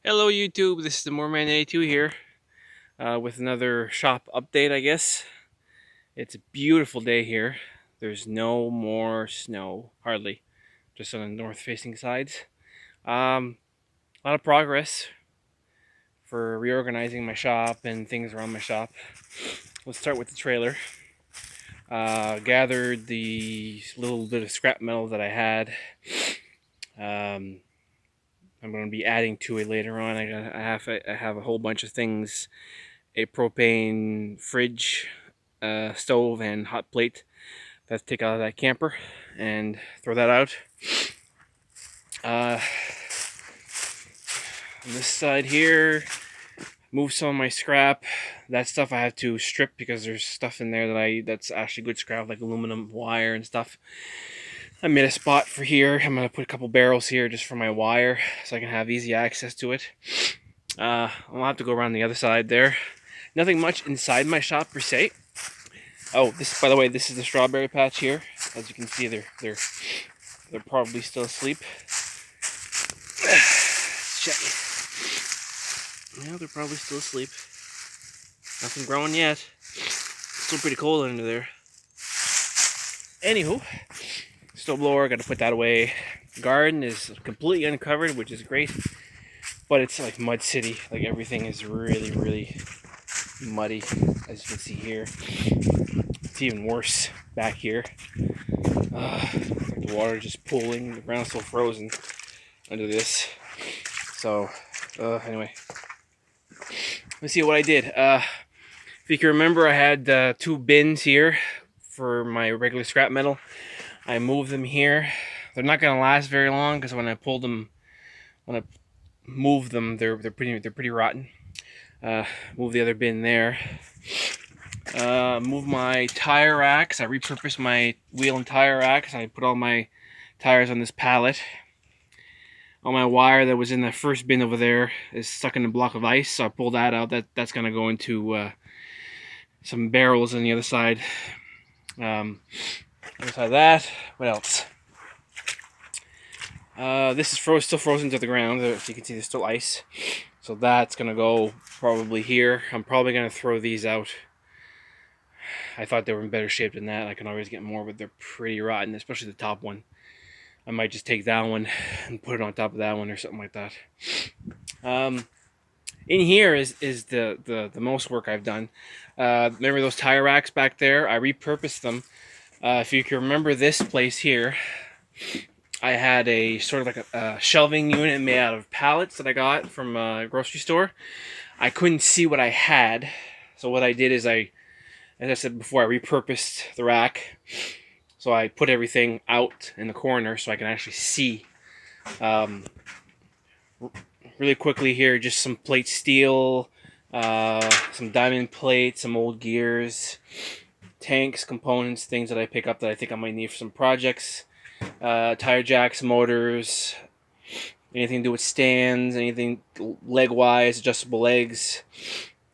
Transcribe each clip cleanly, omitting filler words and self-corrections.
Hello YouTube, this is the Moorman82 here with another shop update, I guess. It's a beautiful day here. There's no more snow, hardly, just on the north facing sides. A lot of progress for reorganizing my shop and things around my shop. Let's start with the trailer. Gathered the little bit of scrap metal that I had. I'm going to be adding to it later on. I have a whole bunch of things: a propane fridge, stove, and hot plate. Let's take out of that camper and throw that out. On this side here, move some of my scrap. That stuff I have to strip because there's stuff in there that's actually good scrap, like aluminum wire and stuff. I made a spot for here. I'm gonna put a couple barrels here just for my wire, so I can have easy access to it. I'll have to go around the other side there. Nothing much inside my shop per se. Oh, this, by the way, this is the strawberry patch here. As you can see, they're probably still asleep. Check. Yeah, they're probably still asleep. Nothing growing yet. Still pretty cold under there. Anywho, stove blower, gotta put that away. Garden is completely uncovered, which is great. But it's like Mud City. Like everything is really, really muddy, as you can see here. It's even worse back here. The water just pooling, the ground's still frozen under this. So, anyway, let's see what I did. If you can remember, I had 2 bins here for my regular scrap metal. I moved them here. They're not gonna last very long because when I move them, they're pretty rotten. Move the other bin there. Move my tire racks. I repurposed my wheel and tire racks. I put all my tires on this pallet. All my wire that was in the first bin over there is stuck in a block of ice, so I pulled that out. That's gonna go into some barrels on the other side. Other side of that, what else? This is still frozen to the ground. As you can see, there's still ice. So that's gonna go probably here. I'm probably gonna throw these out. I thought they were in better shape than that. I can always get more, but they're pretty rotten, especially the top one. I might just take that one and put it on top of that one or something like that. In here is the most work I've done. Remember those tire racks back there? I repurposed them. If you can remember this place here, I had a sort of like a shelving unit made out of pallets that I got from a grocery store. I couldn't see what I had, so what I did is as I said before, I repurposed the rack. So I put everything out in the corner so I can actually see. Really quickly here, just some plate steel, some diamond plates, some old gears, tanks, components, things that I pick up that I think I might need for some projects. Tire jacks, motors, anything to do with stands, anything leg-wise, adjustable legs,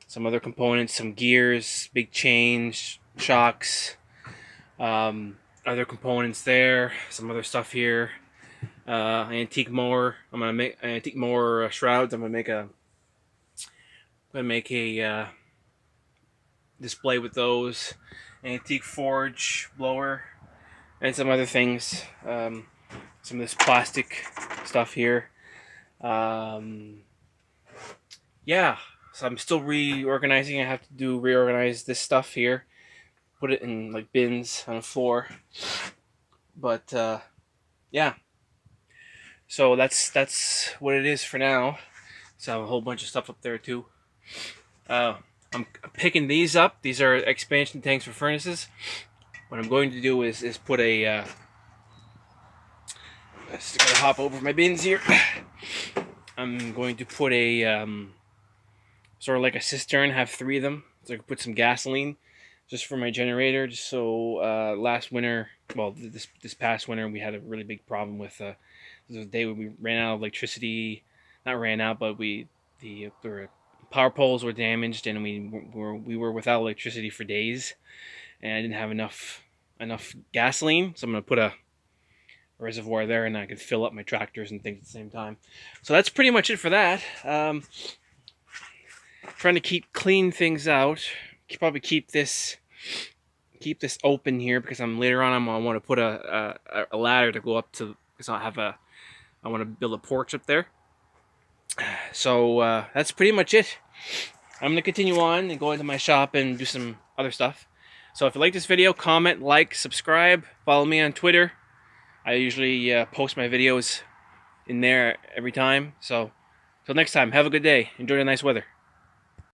some other components, some gears, big chains, shocks, other components there, some other stuff here. Antique mower. I'm gonna make antique mower shrouds. I'm gonna make a display with those. Antique forge blower and some other things. Some of this plastic stuff here. Yeah. So I'm still reorganizing. I have to reorganize this stuff here. Put it in like bins on the floor. But yeah. So that's what it is for now. So I have a whole bunch of stuff up there too. I'm picking these up. These are expansion tanks for furnaces. What I'm going to do is put a just gotta hop over my bins here. I'm going to put a sort of like a cistern, have 3 of them, so I can put some gasoline just for my generator. Just so last winter, well, this past winter, we had a really big problem with the day when we ran out of electricity. Not ran out, but the power poles were damaged, and we were without electricity for days, and I didn't have enough gasoline. So I'm gonna put reservoir there, and I could fill up my tractors and things at the same time. So that's pretty much it for that. Trying to keep clean things out. Probably keep this open here because later on I want to put a ladder to go up to, because I want to build a porch up there. So that's pretty much it. I'm going to continue on and go into my shop and do some other stuff. So if you like this video, comment, like, subscribe, follow me on Twitter. I usually post my videos in there every time. So till next time, have a good day. Enjoy the nice weather.